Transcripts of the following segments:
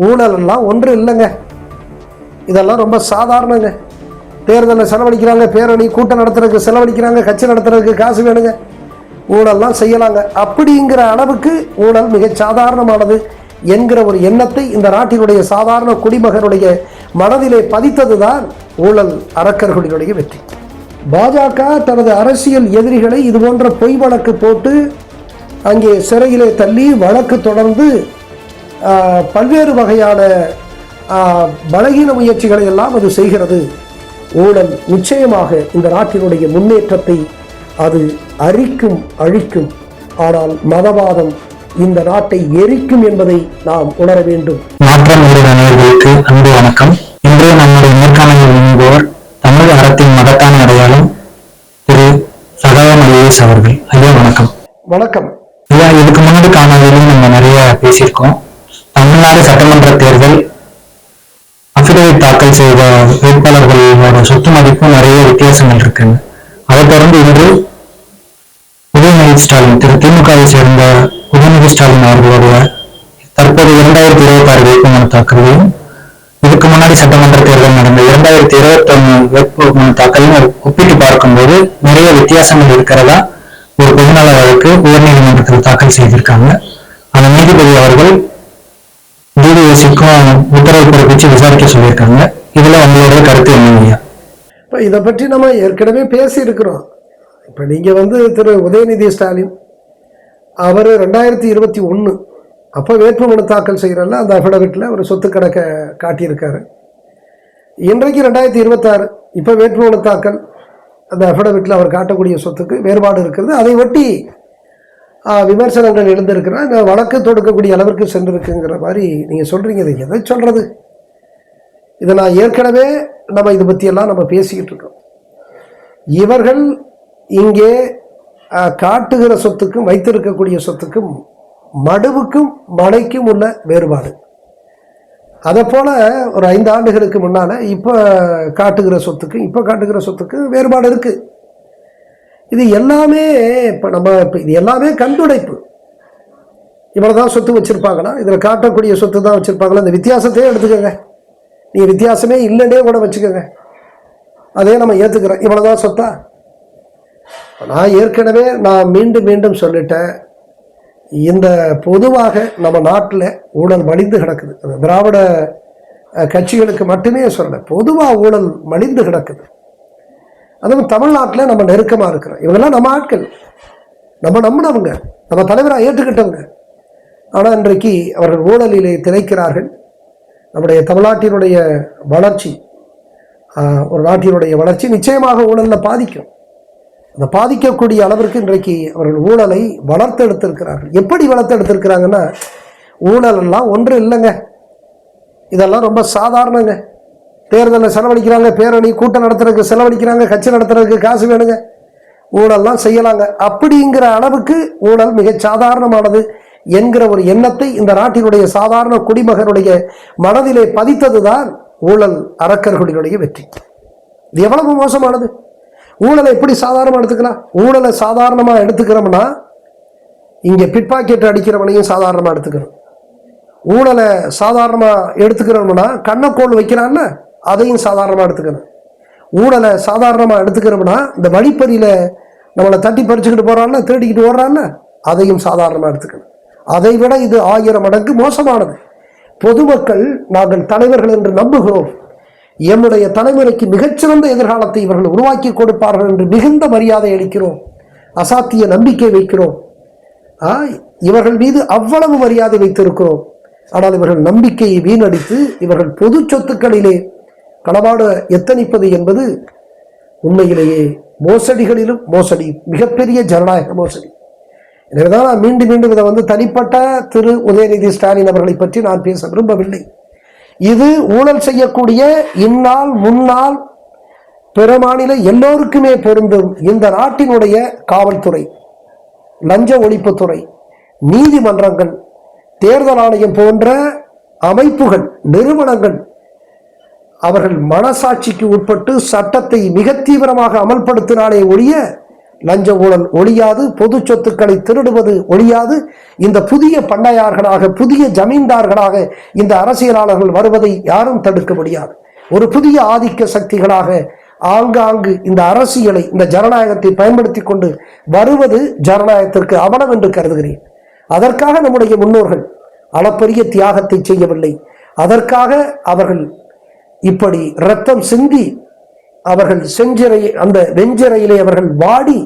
ஊழல்லாம் ஒன்று இல்லைங்க. இதெல்லாம் ரொம்ப சாதாரணங்க. தேர்தலில் செலவழிக்கிறாங்க, பேரணி கூட்டம் நடத்துறதுக்கு செலவழிக்கிறாங்க, கட்சி நடத்துறதுக்கு காசு வேணுங்க, ஊழல்லாம் செய்யலாங்க. அப்படிங்கிற அளவுக்கு ஊழல் மிக சாதாரணமானது என்கிற ஒரு எண்ணத்தை இந்த நாட்டினுடைய சாதாரண குடிமகனுடைய மனதிலே பதித்ததுதான் ஊழல் அரக்கர்களுடைய வெற்றி. பாஜக தனது அரசியல் எதிரிகளை இது போன்ற பொய் வழக்கு போட்டு அங்கே சிறையிலே தள்ளி வழக்கு தொடர்ந்து பல்வேறு வகையான பலகீன முயற்சிகளை எல்லாம் அது செய்கிறது. ஊழல் நிச்சயமாக இந்த நாட்டினுடைய முன்னேற்றத்தை அது அழிக்கும். ஆனால் மதவாதம் இந்த நாட்டை எரிக்கும் என்பதை நாம் உணர வேண்டும். மாற்றம் நேயர்களுக்கு அன்பு வணக்கம். இன்று நம்முடைய நேர்காணலில் இணைந்தவர் தமிழ் அறத்தின் மகத்தான அடையாளம் திரு சகாயம் ஐஏஎஸ் அவர்கள். ஐயா வணக்கம். வணக்கம் ஐயா. இதுக்கு முன்னாடி காணொலியிலும் நம்ம நிறைய பேசியிருக்கோம். தமிழ்நாடு சட்டமன்ற தேர்தல் அபிடவிட் தாக்கல் செய்த வேட்பாளர்களோட சொத்து மதிப்பும் நிறைய வித்தியாசங்கள் இருக்குங்க. அதை தொடர்ந்து இன்று உதயநிதி ஸ்டாலின் திரு திமுகவை சேர்ந்த உதயநிதி ஸ்டாலின் அவர்களுடைய தற்போது 2026 வேட்புமனு தாக்கலையும் இதுக்கு முன்னாடி சட்டமன்ற தேர்தல் நடந்த 2021 வேட்புமனு தாக்கலையும் ஒப்பிட்டு பார்க்கும்போது நிறைய வித்தியாசங்கள் இருக்கிறதா ஒரு பொதுநல வழக்கு உயர்நீதிமன்றத்தில் தாக்கல் செய்திருக்காங்க. அந்த நீதிபதி அவர்கள் டிடிஎஸ்சிக்கும் உத்தரவு பிறப்பிச்சு விசாரிக்க சொல்லியிருக்காங்க. இதுல உங்களுடைய கருத்து என்னங்கய்யா? இப்போ இதை பற்றி நம்ம ஏற்கனவே பேசி இருக்கிறோம். இப்போ நீங்கள் திரு உதயநிதி ஸ்டாலின் அவர் 2021 அப்போ வேட்புமனு தாக்கல் செய்கிறல்ல, அந்த அஃபிடவிட்டில் ஒரு சொத்து கணக்கை காட்டியிருக்காரு. இன்றைக்கு 2026 இப்போ வேட்புமனு தாக்கல் அந்த அஃபிடவிட்டில் அவர் காட்டக்கூடிய சொத்துக்கு வேறுபாடு இருக்கிறது. அதை ஒட்டி விமர்சனங்கள் எழுந்திருக்கிற இந்த வழக்கு தொடுக்கக்கூடிய அளவிற்கு சென்றிருக்குங்கிற மாதிரி நீங்கள் சொல்கிறீங்க. இது எதை சொல்கிறது? இதை நான் ஏற்கனவே நம்ம இதை பற்றியெல்லாம் நம்ம பேசிக்கிட்டு இருக்கோம். இவர்கள் இங்கே காட்டுகிற சொத்துக்கும் வைத்திருக்கக்கூடிய சொத்துக்கும் மடுவுக்கும் மனைக்கும் உள்ள வேறுபாடு. அதை போல் ஒரு 5 ஆண்டுகளுக்கு முன்னால் இப்போ காட்டுகிற சொத்துக்கு வேறுபாடு இருக்குது. இது எல்லாமே இது எல்லாமே கண்டுடைப்பு. இவ்வளோதான் சொத்து வச்சுருப்பாங்களா, இதில் காட்டக்கூடிய சொத்து தான் வச்சுருப்பாங்களா, இந்த வித்தியாசத்தையே எடுத்துக்கோங்க. நீங்கள் வித்தியாசமே இல்லைன்னே கூட வச்சுக்கோங்க, அதே நம்ம ஏற்றுக்கிறோம். இவ்வளோதான் சொத்தா? நான் ஏற்கனவே மீண்டும் சொல்லிட்டேன். இந்த பொதுவாக நம்ம நாட்டில் ஊழல் மலிந்து கிடக்குது. அந்த திராவிட கட்சிகளுக்கு மட்டுமே சொல்ல, பொதுவாக ஊழல் மலிந்து கிடக்குது. அதுவும் தமிழ்நாட்டில் நம்ம நெருக்கமாக இருக்கிறோம். இவங்கெல்லாம் நம்ம ஆட்கள், நம்ம நம்பினவங்க, நம்ம தலைவராக ஏற்றுக்கிட்டவங்க. ஆனால் இன்றைக்கு அவர்கள் ஊழலிலே திளைக்கிறார்கள். நம்முடைய தமிழ்நாட்டினுடைய வளர்ச்சி, ஒரு நாட்டினுடைய வளர்ச்சி நிச்சயமாக ஊழலில் பாதிக்கும். அந்த பாதிக்கக்கூடிய அளவிற்கு இன்றைக்கு அவர்கள் ஊழலை வளர்த்தெடுத்திருக்கிறார்கள். எப்படி வளர்த்தெடுத்திருக்கிறாங்கன்னா, ஊழலெல்லாம் ஒன்று இல்லைங்க. இதெல்லாம் ரொம்ப சாதாரணங்க. தேர்தலில் செலவழிக்கிறாங்க, பேரணி கூட்டம் நடத்துறதுக்கு செலவழிக்கிறாங்க, கட்சி நடத்துறதுக்கு காசு வேணுங்க, ஊழல்லாம் செய்யலாங்க. அப்படிங்கிற அளவுக்கு ஊழல் மிக சாதாரணமானது என்கிற ஒரு எண்ணத்தை இந்த நாட்டினுடைய சாதாரண குடிமகனுடைய மனதிலே பதித்ததுதான் ஊழல் அரக்கர்களுடைய வெற்றி. இது எவ்வளவு மோசமானது! ஊழலை எப்படி சாதாரணமாக எடுத்துக்கலாம்? ஊழலை சாதாரணமாக எடுத்துக்கிறோம்னா இங்கே பிட்பாக்கெட் அடிக்கிறவனையும் சாதாரணமாக எடுத்துக்கிறோம். ஊழலை சாதாரணமாக எடுத்துக்கிறோம்னா கண்ணக்கோள் வைக்கிறான்ல, அதையும் சாதாரணமாக எடுத்துக்கணும். ஊழலை சாதாரணமாக எடுத்துக்கிறோம்னா இந்த வழிப்பறியில் நம்மளை தட்டி பறிச்சுக்கிட்டு போகிறான்ல, திருடிக்கிட்டு ஓடுறான்ல, அதையும் சாதாரணமாக எடுத்துக்கணும். அதை விட இது 1000 மடங்கு மோசமானது. பொதுமக்கள் நாங்கள் தலைவர்கள் என்று நம்புகிறோம், எம்முடைய தலைமுறைக்கு மிகச்சிறந்த எதிர்காலத்தை இவர்கள் உருவாக்கி கொடுப்பார்கள் என்று மிகுந்த மரியாதை அளிக்கிறோம், அசாத்திய நம்பிக்கை வைக்கிறோம். இவர்கள் மீது அவ்வளவு மரியாதை வைத்திருக்கிறோம். ஆனால் இவர்கள் நம்பிக்கையை வீணடித்து இவர்கள் பொது சொத்துக்களிலே களவாட எத்தனிப்பது என்பது உண்மையிலேயே மோசடிகளிலும் மோசடி, மிகப்பெரிய ஜனநாயக மோசடி. எனவேதான் நான் மீண்டும் இதை தனிப்பட்ட திரு உதயநிதி ஸ்டாலின் அவர்களை பற்றி நான் பேச விரும்பவில்லை. இது ஊழல் செய்யக்கூடிய இந்நாள் முன்னாள் பிற மாநில எல்லோருக்குமே பொருந்தும். இந்த நாட்டினுடைய காவல்துறை, லஞ்ச ஒழிப்புத்துறை, நீதிமன்றங்கள், தேர்தல் ஆணையம் போன்ற அமைப்புகள், நிறுவனங்கள் அவர்கள் மனசாட்சிக்கு உட்பட்டு சட்டத்தை மிக தீவிரமாக அமல்படுத்தினாலே ஒழிய லஞ்ச ஊழல் ஒழியாது, பொது சொத்துக்களை திருடுவது ஒழியாது. இந்த புதிய பண்ணையார்களாக, புதிய ஜமீன்தார்களாக இந்த அரசியலாளர்கள் வருவதை யாரும் தடுக்க முடியாது. ஒரு புதிய ஆதிக்க சக்திகளாக ஆங்காங்கு இந்த அரசியலை, இந்த ஜனநாயகத்தை பயன்படுத்தி கொண்டு வருவது ஜனநாயகத்திற்கு அவலம் என்று கருதுகிறேன். அதற்காக நம்முடைய முன்னோர்கள் அளப்பரிய தியாகத்தை செய்யவில்லை. அதற்காக அவர்கள் இப்படி இரத்தம் சிந்தி அவர்கள் அந்த வெஞ்சிறையிலே அவர்கள் வாடி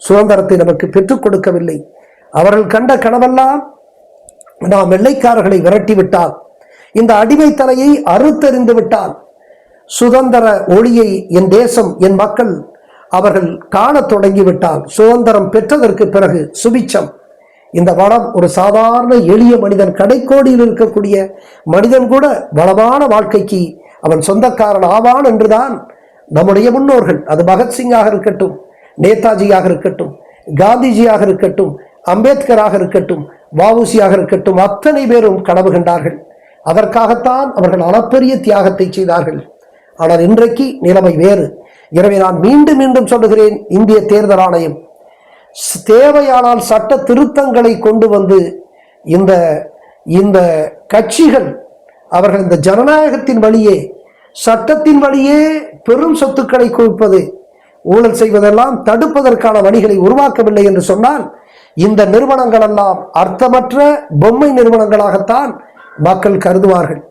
சுதந்திரத்தை நமக்கு பெற்றுக் கொடுக்கவில்லை. அவர்கள் கண்ட கனவெல்லாம் நாம் வெள்ளைக்காரர்களை விரட்டிவிட்டால், இந்த அடிமைத்தலையை அறுத்தறிந்து விட்டால், சுதந்திர ஒளியை என் தேசம், என் மக்கள் அவர்கள் காணத் தொடங்கிவிட்டால், சுதந்திரம் பெற்றதற்கு பிறகு சுபிச்சம். இந்த வளம் ஒரு சாதாரண எளிய மனிதன், கடைக்கோடியில் இருக்கக்கூடிய மனிதன் கூட வளமான வாழ்க்கைக்கு அவன் சொந்தக்காரன் ஆவான் என்றுதான் நம்முடைய முன்னோர்கள், அது பகத்சிங்காக இருக்கட்டும், நேதாஜியாக இருக்கட்டும், காந்திஜியாக இருக்கட்டும், அம்பேத்கராக இருக்கட்டும், வஉசியாக இருக்கட்டும், அத்தனை பேரும் கனவு கண்டார்கள். அதற்காகத்தான் அவர்கள் அளப்பரிய தியாகத்தை செய்தார்கள். ஆனால் இன்றைக்கு நிலைமை வேறு. எனவே நான் மீண்டும் மீண்டும் சொல்லுகிறேன், இந்திய தேர்தல் ஆணையம் தேவையானால் சட்ட திருத்தங்களை கொண்டு வந்து இந்த கட்சிகள் அவர்கள் இந்த ஜனநாயகத்தின் வழியே, சட்டத்தின் வழியே பெரும் சொத்துக்களை குவிப்பது, ஊழல் செய்வதெல்லாம் தடுப்பதற்கான வழிகளை உருவாக்கவில்லை என்று சொன்னால், இந்த நிறுவனங்கள் எல்லாம் அர்த்தமற்ற பொம்மை நிறுவனங்களாகத்தான் மக்கள் கருதுவார்கள்.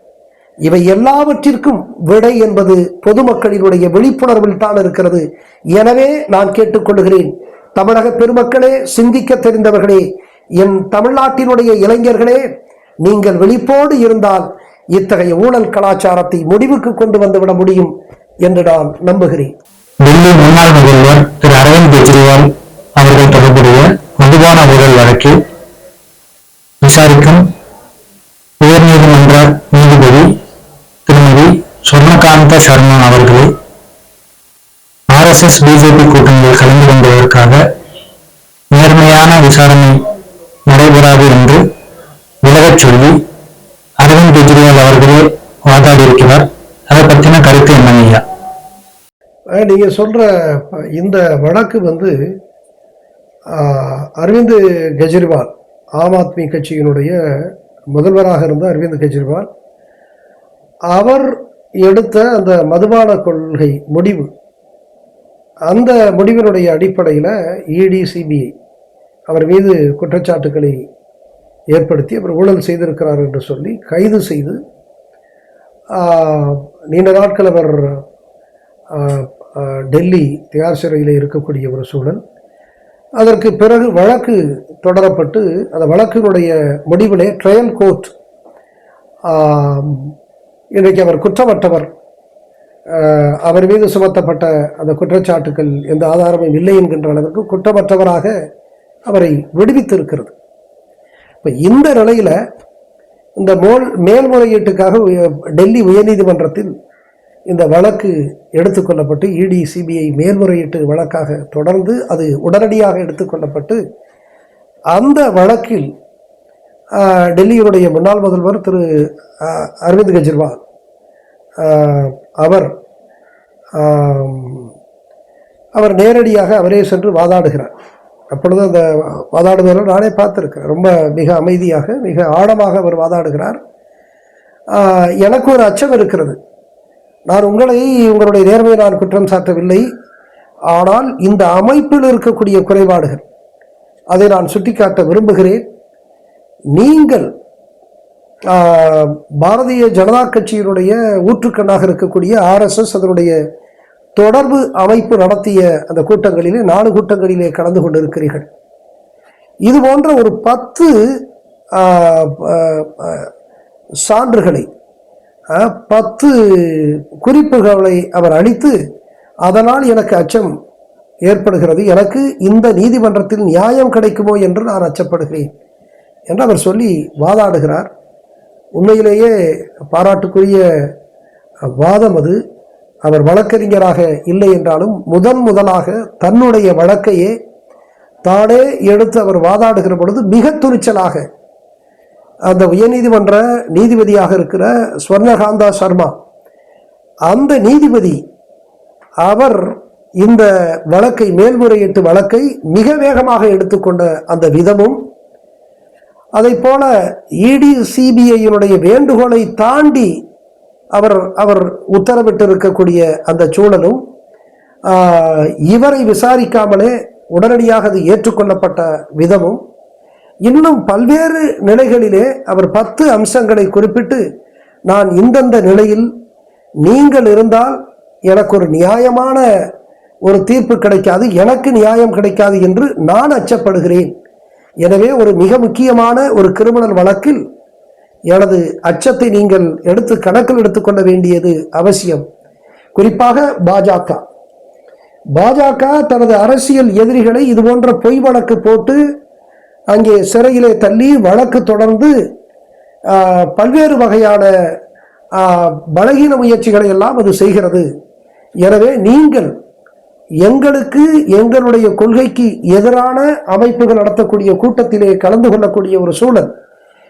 இவை எல்லாவற்றிற்கும் விடை என்பது பொதுமக்களினுடைய விழிப்புணர்வில் தான் இருக்கிறது. எனவே நான் கேட்டுக்கொள்கிறேன், தமிழக பெருமக்களே, சிந்திக்க தெரிந்தவர்களே, என் தமிழ்நாட்டினுடைய இளைஞர்களே, நீங்கள் விழிப்போடு இருந்தால் இத்தகைய ஊழல் கலாச்சாரத்தை முடிவுக்கு கொண்டு வந்துவிட முடியும் என்று நான் நம்புகிறேன். டெல்லி முன்னாள் முதல்வர் திரு அரவிந்த் கெஜ்ரிவால் அவர்கள் தொடர்புடைய மதுபான ஊழல் வழக்கில் விசாரிக்கும் உயர்நீதிமன்ற நீதிபதி திருமதி சொர்ணகாந்த சர்மா அவர்களை RSS பிஜேபி கூட்டணியில் கலந்து கொண்டதற்காக நேர்மையான விசாரணை நடைபெறாது என்று விலகச் சொல்லி அரவிந்த் கெஜ்ரிவால் அவர்களே வாதாடி இருக்கிறார். அதை பற்றின கருத்து என்னங்கய்யா? நீங்க சொல்ற இந்த வழக்கு அரவிந்த் கெஜ்ரிவால், ஆம் ஆத்மி கட்சியினுடைய முதல்வராக இருந்த அரவிந்த் கெஜ்ரிவால் அவர் எடுத்த அந்த மதுபான கொள்கை முடிவு, அந்த முடிவினுடைய அடிப்படையில் இடி சிபிஐ அவர் மீது குற்றச்சாட்டுக்களை ஏற்படுத்தி அவர் ஊழல் செய்திருக்கிறார் என்று சொல்லி கைது செய்து நீண்ட நாட்கள் அவர் டெல்லி திகார் சிறையில் இருக்கக்கூடிய ஒரு சூழல். அதற்கு பிறகு வழக்கு தொடரப்பட்டு அந்த வழக்கினுடைய முடிவிலே ட்ரையல் கோர்ட் இன்றைக்கு அவர் குற்றமற்றவர், அவர் மீது சுமத்தப்பட்ட அந்த குற்றச்சாட்டுக்கள் எந்த ஆதாரமும் இல்லை என்கின்ற அளவிற்கு குற்றமற்றவராக அவரை விடுவித்திருக்கிறது. இப்போ இந்த நிலையில் இந்த மேல்முறையீட்டுக்காக டெல்லி உயர்நீதிமன்றத்தில் இந்த வழக்கு எடுத்துக்கொள்ளப்பட்டு இடி சிபிஐ மேல்முறையீட்டு வழக்காக தொடர்ந்து அது உடனடியாக எடுத்துக்கொள்ளப்பட்டு அந்த வழக்கில் டெல்லியினுடைய முன்னாள் முதல்வர் திரு அரவிந்த் கெஜ்ரிவால் அவர் நேரடியாக அவரே சென்று வாதாடுகிறார். அப்பொழுது அந்த வாதாடுவதை நானே பார்த்துருக்கேன். ரொம்ப மிக அமைதியாக, மிக ஆழமாக அவர் வாதாடுகிறார். எனக்கு ஒரு அச்சம் இருக்கிறது. நான் உங்களுடைய நேர்மையை நான் குற்றம் சாட்டவில்லை. ஆனால் இந்த அமைப்பில் இருக்கக்கூடிய குறைபாடுகள், அதை நான் சுட்டிக்காட்ட விரும்புகிறேன். நீங்கள் பாரதிய ஜனதா கட்சியினுடைய ஊற்றுக்கண்ணாக இருக்கக்கூடிய RSS அதனுடைய தொடர்பு அமைப்பு நடத்திய அந்த கூட்டங்களிலே 4 கூட்டங்களிலே கலந்து கொண்டிருக்கிறீர்கள். இது போன்ற ஒரு 10 சான்றுகளை, 10 குறிப்புகளை அவர் அளித்து, அதனால் எனக்கு அச்சம் ஏற்படுகிறது, எனக்கு இந்த நீதிமன்றத்தில் நியாயம் கிடைக்குமோ என்று நான் அச்சப்படுகிறேன் என்று அவர் சொல்லி வாதாடுகிறார். உண்மையிலேயே பாராட்டுக்குரிய வாதம் அது. அவர் வழக்கறிஞராக இல்லை என்றாலும் முதலாக தன்னுடைய வழக்கையே தானே எடுத்து அவர் வாதாடுகிற பொழுது மிக துணிச்சலாக அந்த உயர்நீதிமன்ற நீதிபதியாக இருக்கிற ஸ்வர்ணகாந்தா சர்மா, அந்த நீதிபதி அவர் இந்த வழக்கை, மேல்முறையீட்டு வழக்கை மிக வேகமாக எடுத்துக்கொண்ட அந்த விதமும், அதை போல இடி சிபிஐயினுடைய வேண்டுகோளை தாண்டி அவர் உத்தரவிட்டு இருக்கக்கூடிய அந்த சூழலும், இவரை விசாரிக்காமலே உடனடியாக அது ஏற்றுக்கொள்ளப்பட்ட விதமும், இன்னும் பல்வேறு நிலைகளிலே அவர் 10 அம்சங்களை குறிப்பிட்டு, நான் இந்தந்த நிலையில் நீங்கள் இருந்தால் எனக்கு ஒரு நியாயமான ஒரு தீர்ப்பு கிடைக்காது, எனக்கு நியாயம் கிடைக்காது என்று நான் அச்சப்படுகிறேன். எனவே ஒரு மிக முக்கியமான ஒரு கிரிமினல் வழக்கில் எனது அச்சத்தை நீங்கள் கணக்கில் எடுத்துக்கொள்ள வேண்டியது அவசியம். குறிப்பாக பாஜக தனது அரசியல் எதிரிகளை இது போன்ற பொய் வழக்கு போட்டு அங்கே சிறையிலே தள்ளி வழக்கு தொடர்ந்து பல்வேறு வகையான பலகீன முயற்சிகளை எல்லாம் அது செய்கிறது. எனவே நீங்கள் எங்களுக்கு, எங்களுடைய கொள்கைக்கு எதிரான அமைப்புகள் நடத்தக்கூடிய கூட்டத்திலே கலந்து கொள்ளக்கூடிய ஒரு சூழல்.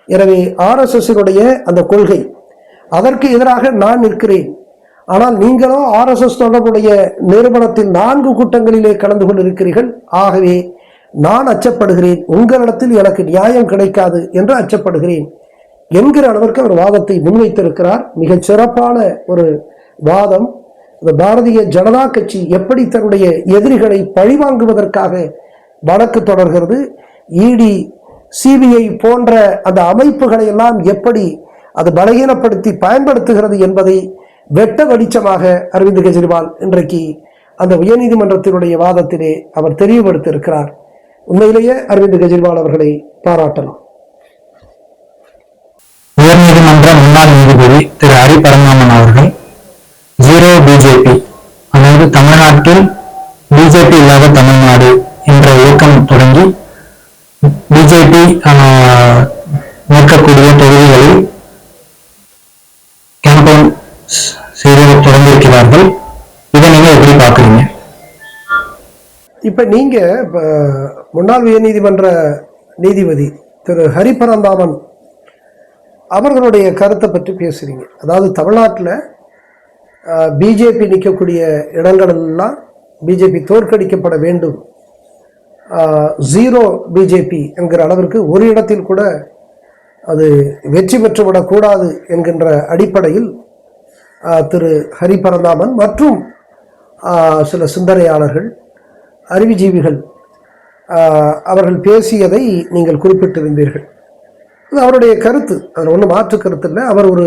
எனவே RSSனுடைய அந்த கொள்கை, அதற்கு எதிராக நான் நிற்கிறேன். ஆனால் நீங்களோ RSS தொடர்புடைய நிறுவனத்தில் 4 கூட்டங்களிலே கலந்து கொண்டிருக்கிறீர்கள். ஆகவே நான் அச்சப்படுகிறேன், உங்களிடத்தில் எனக்கு நியாயம் கிடைக்காது என்று அச்சப்படுகிறேன் என்கிற அளவிற்கு அவர் வாதத்தை முன்வைத்திருக்கிறார். மிகச் சிறப்பான ஒரு வாதம். பாரதிய ஜனதா கட்சி எப்படி தன்னுடைய எதிரிகளை பழிவாங்குவதற்காக வழக்கு தொடர்கிறது, இடி சிபிஐ போன்ற அந்த அமைப்புகளை எல்லாம் எப்படி அது பலகீனப்படுத்தி பயன்படுத்துகிறது என்பதை வெட்ட வெளிச்சமாக அரவிந்த் கெஜ்ரிவால் இன்றைக்கு அந்த உயர்நீதிமன்றத்தினுடைய வாதத்திலே அவர் தெளிவுபடுத்தியிருக்கிறார். உண்மையிலேயே அரவிந்த் கெஜ்ரிவால் அவர்களை பாராட்டலாம். உயர்நீதிமன்ற முன்னாள் நீதிபதி திரு ஹரி பரந்தாமன் அவர்கள் ஜீரோ பிஜேபி, அதாவது தமிழ்நாட்டில் பிஜேபி இல்லாத தமிழ்நாடு என்ற இயக்கம் தொடங்கி பிஜேபி நிற்கக்கூடிய தொகுதிகளில் கேம்பெயின் செய்து தொடங்கியிருக்கிறார்கள். இதை நீங்க எப்படி பார்க்குறீங்க? இப்ப நீங்க முன்னாள் உயர்நீதிமன்ற நீதிபதி திரு ஹரி பரந்தாமன் அவர்களுடைய கருத்தை பற்றி பேசுறீங்க. அதாவது தமிழ்நாட்டில் பிஜேபி நிற்கக்கூடிய இடங்களெல்லாம் பிஜேபி தோற்கடிக்கப்பட வேண்டும், ஜீரோ பிஜேபி என்கிற அளவிற்கு ஒரு இடத்தில் கூட அது வெற்றி பெற்றுவிடக்கூடாது என்கின்ற அடிப்படையில் திரு ஹரி பரந்தாமன் மற்றும் சில சிந்தனையாளர்கள், அறிவுஜீவிகள் அவர்கள் பேசியதை நீங்கள் குறிப்பிட்டிருந்தீர்கள். அது அவருடைய கருத்து, அதில் ஒன்றும் மாற்று கருத்து இல்லை. அவர் ஒரு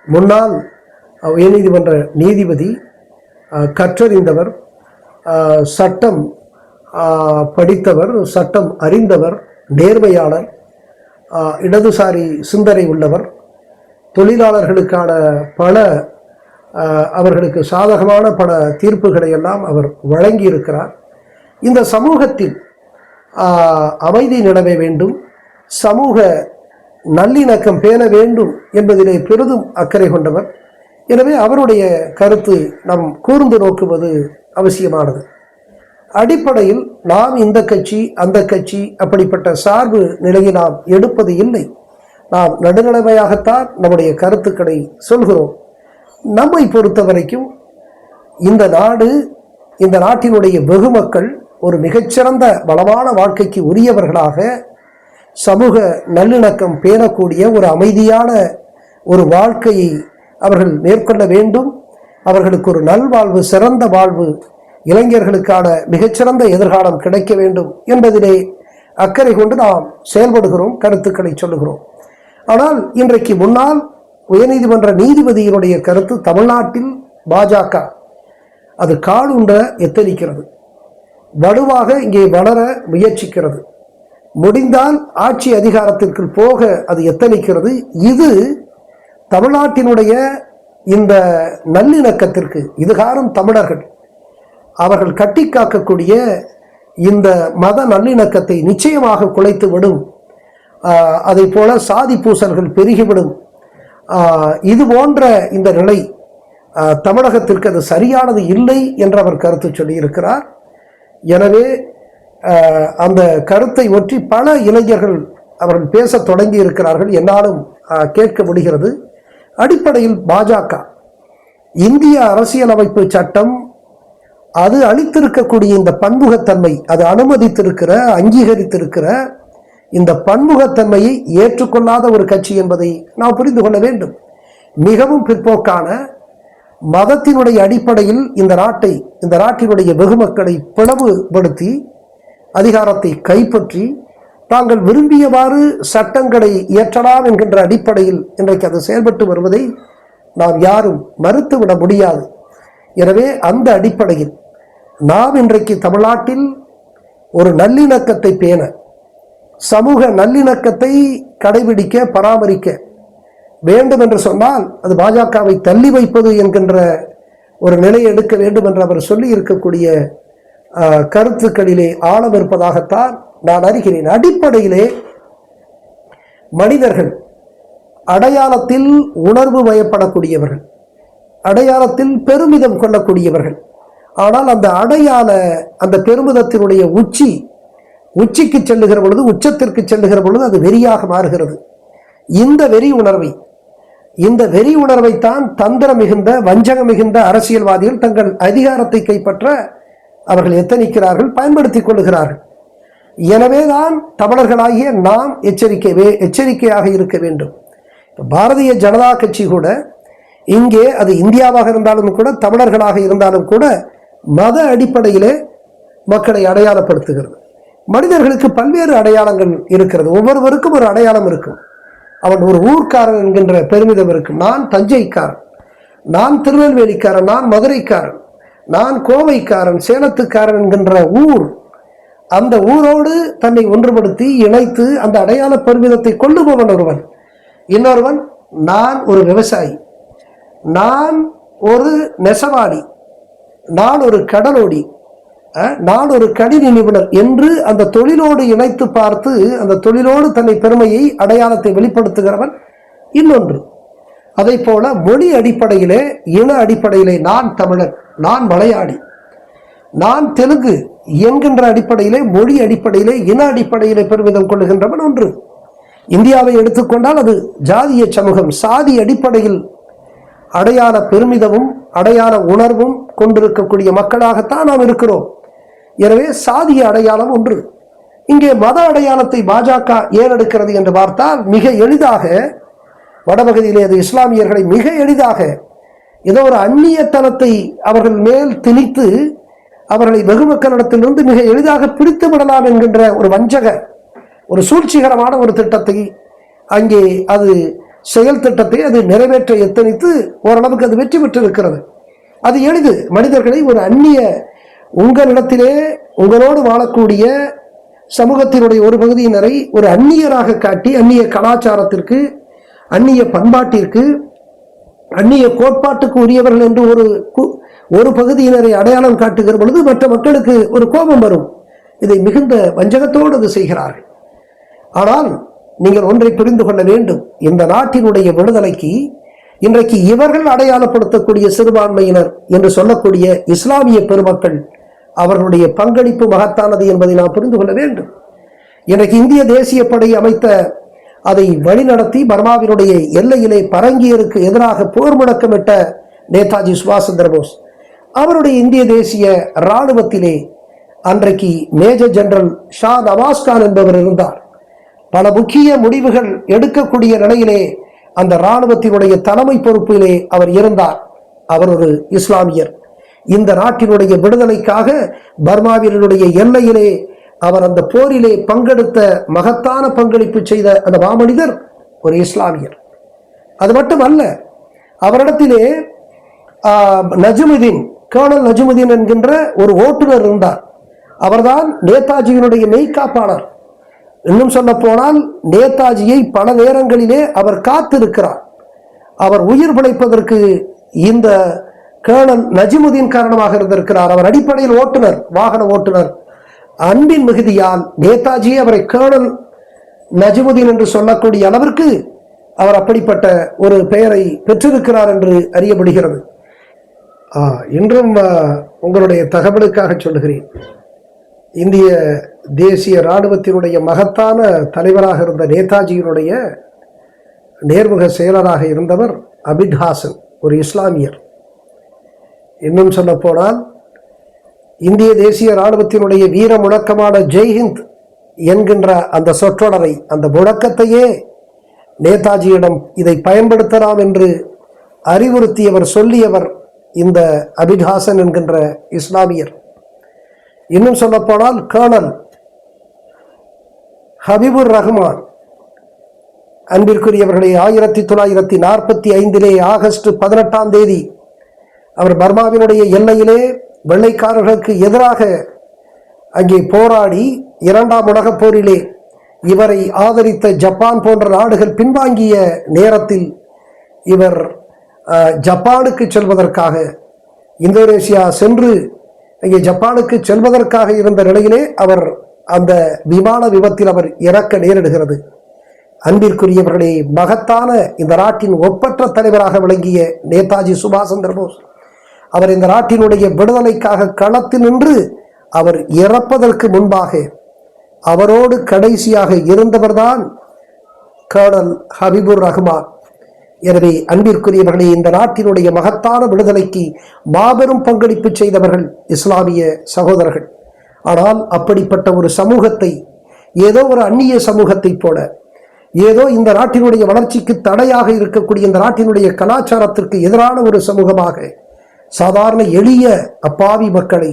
முன்னாள் உயர்நீதிமன்ற நீதிபதி, கற்றறிந்தவர், சட்டம் படித்தவர், சட்டம் அறிந்தவர், நேர்மையாளர், இடதுசாரி சிந்தனை உள்ளவர், தொழிலாளர்களுக்கான பல அவர்களுக்கு சாதகமான பல தீர்ப்புகளை எல்லாம் அவர் வழங்கியிருக்கிறார். இந்த சமூகத்தில் அமைதி நிலவ வேண்டும், சமூக நல்லிணக்கம் பேண வேண்டும் என்பதிலே பெரிதும் அக்கறை கொண்டவர். எனவே அவருடைய கருத்து நாம் கூர்ந்து நோக்குவது அவசியமானது. அடிப்படையில் நாம் இந்த கட்சி அந்த கட்சி அப்படிப்பட்ட சார்பு நிலையை நாம் எடுப்பது இல்லை. நாம் நடுநிலைமையாகத்தான் நம்முடைய கருத்துக்களை சொல்கிறோம். நம்மை பொறுத்த வரைக்கும் இந்த நாடு, இந்த நாட்டினுடைய வெகுமக்கள் ஒரு மிகச்சிறந்த வளமான வாழ்க்கைக்கு உரியவர்களாக, சமூக நல்லிணக்கம் பேணக்கூடிய ஒரு அமைதியான ஒரு வாழ்க்கையை அவர்கள் மேற்கொள்ள வேண்டும். அவர்களுக்கு ஒரு நல்வாழ்வு, சிறந்த வாழ்வு, இளைஞர்களுக்கான மிகச்சிறந்த எதிர்காலம் கிடைக்க வேண்டும் என்பதிலே அக்கறை கொண்டு நாம் செயல்படுகிறோம், கருத்துக்களை சொல்லுகிறோம். ஆனால் இன்றைக்கு முன்னாள் உயர்நீதிமன்ற நீதிபதியினுடைய கருத்து, தமிழ்நாட்டில் பாஜக அது காலுண்ட எத்தனிக்கிறது, வலுவாக இங்கே வளர முயற்சிக்கிறது, முடிந்தால் ஆட்சி அதிகாரத்திற்கு போக அது எத்தனிக்கிறது. இது தமிழ்நாட்டினுடைய இந்த நல்லிணக்கத்திற்கு, இதுகாரும் தமிழர்கள் அவர்கள் கட்டி காக்கக்கூடிய இந்த மத நல்லிணக்கத்தை நிச்சயமாக குலைத்து விடும். அதை போல சாதி பூசல்கள் பெருகிவிடும். இது போன்ற இந்த நிலை தமிழகத்திற்கு அது சரியானது இல்லை என்று அவர் கருத்து சொல்லியிருக்கிறார். எனவே அந்த கருத்தை ஒற்றி பல இளைஞர்கள் அவர்கள் பேச தொடங்கி இருக்கிறார்கள், என்னாலும் கேட்க முடிகிறது. அடிப்படையில் பாஜக இந்திய அரசியலமைப்பு சட்டம் அது அளித்திருக்கக்கூடிய இந்த பன்முகத்தன்மை, அது அனுமதித்திருக்கிற அங்கீகரித்திருக்கிற இந்த பன்முகத்தன்மையை ஏற்றுக்கொள்ளாத ஒரு கட்சி என்பதை நாம் புரிந்து கொள்ள வேண்டும். மிகவும் பிற்போக்கான மதத்தினுடைய அடிப்படையில் இந்த நாட்டினுடைய வெகுமக்களை பிளவுபடுத்தி அதிகாரத்தை கைப்பற்றி தாங்கள் விரும்பியவாறு சட்டங்களை இயற்றலாம் என்கின்ற அடிப்படையில் இன்றைக்கு அது செயல்பட்டு வருவதை நாம் யாரும் மறுத்துவிட முடியாது. எனவே அந்த அடிப்படையில் நாம் இன்றைக்கு தமிழ்நாட்டில் ஒரு நல்லிணக்கத்தை பேண, சமூக நல்லிணக்கத்தை கடைபிடிக்க, பராமரிக்க வேண்டும் என்று சொன்னால் அது பாஜகவை தள்ளி வைப்பது என்கின்ற ஒரு நிலையை எடுக்க வேண்டும் என்று அவர் சொல்லி இருக்கக்கூடிய கருத்துக்களிலே ஆழம் இருப்பதாகத்தான் நான் அறிகிறேன். அடிப்படையிலே மனிதர்கள் அடையாளத்தில் உணர்வு வயப்படக்கூடியவர்கள், அடையாளத்தில் பெருமிதம் கொள்ளக்கூடியவர்கள். ஆனால் அந்த பெருமிதத்தினுடைய உச்சிக்கு செல்லுகிற பொழுது, உச்சத்திற்கு செல்லுகிற பொழுது அது வெறியாக மாறுகிறது. இந்த வெறி உணர்வைத்தான் தந்திரம் மிகுந்த, வஞ்சகம் மிகுந்த அரசியல்வாதிகள் தங்கள் அதிகாரத்தை கைப்பற்ற அவர்கள் எத்தனிக்கிறார்கள், பயன்படுத்திக் கொள்ளுகிறார்கள். எனவேதான் தமிழர்களாகிய நாம் எச்சரிக்கையாக இருக்க வேண்டும். பாரதிய ஜனதா கட்சி கூட இங்கே, அது இந்தியாவாக இருந்தாலும் கூட, தமிழர்களாக இருந்தாலும் கூட, மத அடிப்படையிலே மக்களை அடையாளப்படுத்துகிறது. மனிதர்களுக்கு பல்வேறு அடையாளங்கள் இருக்கிறது. ஒவ்வொருவருக்கும் ஒரு அடையாளம் இருக்கும். அவன் ஒரு ஊர்க்காரன் என்கின்ற பெருமிதம் இருக்கும். நான் தஞ்சைக்காரன், நான் திருநெல்வேலிக்காரன், நான் மதுரைக்காரன், நான் கோவைக்காரன், சேலத்துக்காரன் என்கின்ற ஊர், அந்த ஊரோடு தன்னை ஒன்றுபடுத்தி இணைத்து அந்த அடையாள பெருமிதத்தை கொள்ளுபவன் ஒருவன். இன்னொருவன், நான் ஒரு விவசாயி, நான் ஒரு நெசவாளி, நான் ஒரு கடலோடி, நான் ஒரு கணினி நிபுணர் என்று அந்த தொழிலோடு இணைத்து பார்த்து அந்த தொழிலோடு தன்னை பெருமையை, அடையாளத்தை வெளிப்படுத்துகிறவன் இன்னொன்று. அதை போல மொழி அடிப்படையிலே, இன அடிப்படையிலே நான் தமிழன், நான் மலையாளி, நான் தெலுங்கு என்கின்ற அடிப்படையிலே, மொழி அடிப்படையிலே, இன அடிப்படையிலே பெருமிதம் கொள்ளுகின்றவன் ஒன்று. இந்தியாவை எடுத்துக்கொண்டால் அது ஜாதிய சமூகம், சாதி அடிப்படையில் அடையாள பெருமிதமும் அடையாள உணர்வும் கொண்டிருக்கக்கூடிய மக்களாகத்தான் நாம் இருக்கிறோம். எனவே சாதிய அடையாளம் ஒன்று. இங்கே மத அடையாளத்தை பாஜக ஏறெடுக்கிறது என்று பார்த்தால் மிக எளிதாக, வடபகுதியிலே அது இஸ்லாமியர்களை மிக எளிதாக ஏதோ ஒரு அந்நியத்தனத்தை அவர்கள் மேல் திணித்து அவர்களை வெகுமக்களிடத்திலிருந்து மிக எளிதாக பிரித்து விடலாம் என்கின்ற ஒரு வஞ்சக, ஒரு சூழ்ச்சிகரமான ஒரு திட்டத்தை அங்கே அது செயல் திட்டத்தை அது நிறைவேற்ற எத்தனித்து ஓரளவுக்கு அது வெற்றி பெற்றிருக்கிறது. அது எளிது. மனிதர்களை ஒரு அந்நிய, உங்களிடத்திலே உங்களோடு வாழக்கூடிய சமூகத்தினுடைய ஒரு பகுதியினரை ஒரு அந்நியராக காட்டி, அந்நிய கலாச்சாரத்திற்கு, அந்நிய பண்பாட்டிற்கு, அந்நிய கோட்பாட்டுக்கு உரியவர்கள் என்று ஒரு பகுதியினரை அடையாளம் காட்டுகிற பொழுது மற்ற மக்களுக்கு ஒரு கோபம் வரும். இதை மிகுந்த வஞ்சகத்தோடு அது செய்கிறார்கள். ஆனால் நீங்கள் ஒன்றை புரிந்து கொள்ள வேண்டும். இந்த நாட்டினுடைய விடுதலைக்கு இன்றைக்கு இவர்கள் அடையாளப்படுத்தக்கூடிய சிறுபான்மையினர் என்று சொல்லக்கூடிய இஸ்லாமிய பெருமக்கள், அவர்களுடைய பங்களிப்பு மகத்தானது என்பதை நாம் புரிந்து கொள்ள வேண்டும். இன்றைக்கு இந்திய தேசிய படை அமைத்த, அதை வழிநடத்தி பர்மாவினுடைய எல்லையிலே பரங்கியருக்கு எதிராக போர் முழக்கமிட்ட நேதாஜி சுபாஷ் சந்திர போஸ், அவருடைய இந்திய தேசிய இராணுவத்திலே அன்றைக்கு மேஜர் ஜெனரல் ஷா நவாஸ்கான் என்பவர் இருந்தார். பல முக்கிய முடிவுகள் எடுக்கக்கூடிய நிலையிலே அந்த இராணுவத்தினுடைய தலைமை பொறுப்பிலே அவர் இருந்தார். அவர் ஒரு இஸ்லாமியர். இந்த நாட்டினுடைய விடுதலைக்காக பர்மாவினுடைய எல்லையிலே அவர் அந்த போரிலே பங்கெடுத்த, மகத்தான பங்களிப்பு செய்த அந்த மாமனிதர் ஒரு இஸ்லாமியர். அது மட்டுமல்ல, அவரிடத்திலே நஜ்முதீன், கர்னல் நஜ்முதீன் என்கின்ற ஒரு ஓட்டுநர் இருந்தார். அவர்தான் நேதாஜியினுடைய மெய்காப்பாளர். இன்னும் சொல்ல போனால் நேதாஜியை பல நேரங்களிலே அவர் காத்திருக்கிறார். அவர் உயிர் பிழைப்பதற்கு இந்த கர்னல் நஜ்முதீன் காரணமாக இருந்திருக்கிறார். அவர் அடிப்படையில் ஓட்டுநர், வாகன ஓட்டுநர். அன்பின் மிகுதியால் நேதாஜி அவரை கர்னல் நஜ்முதீன் என்று சொல்லக்கூடிய அளவிற்கு அவர் அப்படிப்பட்ட ஒரு பெயரை பெற்றிருக்கிறார் என்று அறியப்படுகிறது. இன்றும் உங்களுடைய தகவலுக்காக சொல்லுகிறேன், இந்திய தேசிய இராணுவத்தினுடைய மகத்தான தலைவராக இருந்த நேதாஜியினுடைய நேர்முக செயலராக இருந்தவர் அபிட் ஹாசன், ஒரு இஸ்லாமியர். இன்னும் சொல்ல போனால் இந்திய தேசிய இராணுவத்தினுடைய வீர முழக்கமான ஜெய்ஹிந்த் என்கின்ற அந்த சொற்றொடரை, அந்த முழக்கத்தையே நேதாஜியிடம் இதை பயன்படுத்தலாம் என்று அறிவுறுத்தியவர், சொல்லியவர் இந்த அபிட் ஹாசன் என்கின்ற இஸ்லாமியர். இன்னும் சொல்லப்போனால் கர்னல் ஹபீபுர் ரஹ்மான், அன்பிற்குரியவர்களே, 1945 ஆகஸ்ட் 18 அவர் பர்மாவினுடைய எல்லையிலே வெள்ளைக்காரர்களுக்கு எதிராக அங்கே போராடி 2ஆம் உலகப் போரிலே இவரை ஆதரித்த ஜப்பான் போன்ற நாடுகள் பின்வாங்கிய நேரத்தில் இவர் ஜப்பானுக்கு செல்வதற்காக, இந்தோனேசியா சென்று அங்கே ஜப்பானுக்கு செல்வதற்காக இருந்த நிலையிலே அவர் அந்த விமான விபத்தில் அவர் இறக்க நேரிடுகிறது. அன்பிற்குரியவர்களே, மகத்தான இந்த நாட்டின் ஒப்பற்ற தலைவராக விளங்கிய நேதாஜி சுபாஷ் சந்திர போஸ் அவர் இந்த நாட்டினுடைய விடுதலைக்காக களத்தில் நின்று அவர் இறப்பதற்கு முன்பாக அவரோடு கடைசியாக இருந்தவர்தான் கர்னல் ஹபீபுர் ரஹ்மான். எனவே அன்பிற்குரியவர்களே, இந்த நாட்டினுடைய மகத்தான விடுதலைக்கு மாபெரும் பங்களிப்பு செய்தவர்கள் இஸ்லாமிய சகோதரர்கள். ஆனால் அப்படிப்பட்ட ஒரு சமூகத்தை, ஏதோ ஒரு அந்நிய சமூகத்தை போல, ஏதோ இந்த நாட்டினுடைய வளர்ச்சிக்கு தடையாக இருக்கக்கூடிய இந்த நாட்டினுடைய கலாச்சாரத்திற்கு எதிரான ஒரு சமூகமாக சாதாரண எளிய அப்பாவி மக்களை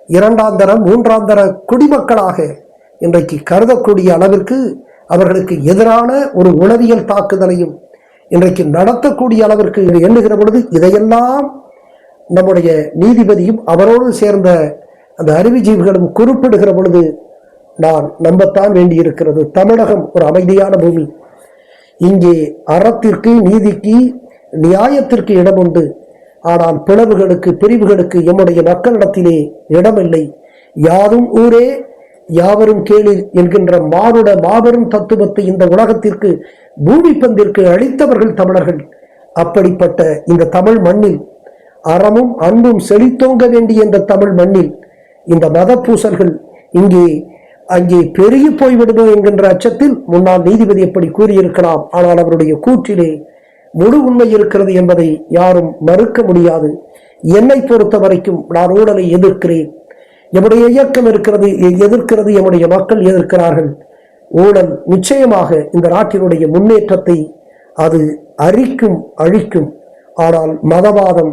2ஆம் தர 3ஆம் தர குடிமக்களாக இன்றைக்கு கருதக்கூடிய அளவிற்கு அவர்களுக்கு எதிரான ஒரு உளவியல் தாக்குதலையும் இன்றைக்கு நடத்தக்கூடிய அளவிற்கு எண்ணுகிற பொழுது, இதையெல்லாம் நம்முடைய நீதிபதியும் அவரோடு சேர்ந்த அந்த அறிவுஜீவிகளும் குறிப்பிடுகிற பொழுது நான் நம்பத்தான் வேண்டியிருக்கிறது. தமிழகம் ஒரு அமைதியான பூமி. இங்கே அறத்திற்கு, நீதிக்கு, நியாயத்திற்கு இடம் உண்டு. ஆனால் பிளவுகளுக்கு, பிரிவுகளுக்கு எம்முடைய மக்களிடத்திலே இடமில்லை. யாரும் ஊரே யாவரும் கேளிர் என்கின்ற மாபெரும் தத்துவத்தை இந்த உலகத்திற்கு, பூமி பந்திற்கு அளித்தவர்கள் தமிழர்கள். அப்படிப்பட்ட இந்த தமிழ் மண்ணில், அறமும் அன்பும் செழித்தோங்க வேண்டிய இந்த தமிழ் மண்ணில் இந்த மத பூசல்கள் அங்கே பெருகி போய்விடுமோ என்கின்ற அச்சத்தில் முன்னாள் நீதிபதி எப்படி கூறியிருக்கலாம். ஆனால் அவருடைய கூற்றிலே முழு உண்மை இருக்கிறது என்பதை யாரும் மறுக்க முடியாது. என்னை பொறுத்த வரைக்கும் நான் ஊழலை எதிர்க்கிறேன். எம்முடைய இயக்கம் எதிர்க்கிறது, எம்முடைய மக்கள் எதிர்க்கிறார்கள். ஊழல் நிச்சயமாக இந்த நாட்டினுடைய முன்னேற்றத்தை அது அழிக்கும். ஆனால் மதவாதம்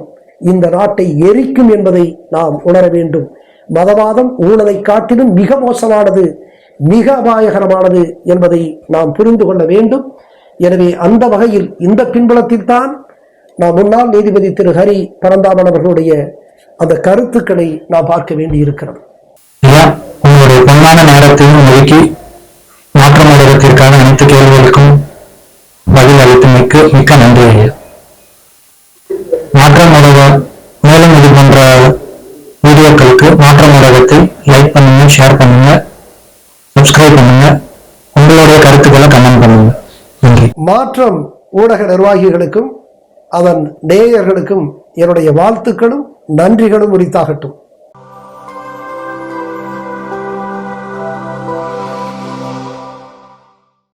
இந்த நாட்டை எரிக்கும் என்பதை நாம் உணர வேண்டும். மதவாதம் ஊழலை காட்டிலும் மிக மோசமானது, மிக அபாயகரமானது என்பதை நாம் புரிந்து கொள்ள வேண்டும். எனவே அந்த வகையில் இந்த பின்புலத்தில் தான் நாம் முன்னாள் நீதிபதி திரு ஹரி பரந்தாமன் அவர்களுடைய அந்த கருத்துக்களை நாம் பார்க்க வேண்டி இருக்கிறது. உங்களுடைய பொன்னான நேரத்தையும் ஒதுக்கி மாற்றம் ஊடகத்திற்கான அனைத்து கேள்விகளுக்கும் பதில் அளித்து மிக்க நன்றி ஐயா. மாற்றம் ஊடக மேலும் இது போன்ற வீடியோக்களுக்கு மாற்றம் ஊடகத்தை லைக் பண்ணுங்க, ஷேர் பண்ணுங்க, சப்ஸ்கிரைப் பண்ணுங்க, உங்களுடைய கருத்துக்களை கமெண்ட் பண்ணுங்க. நன்றி. மாற்றம் ஊடக நிர்வாகிகளுக்கும் அதன் நேயர்களுக்கும் என்னுடைய வாழ்த்துக்களும் நன்றிகளும் உரித்தாகட்டும்.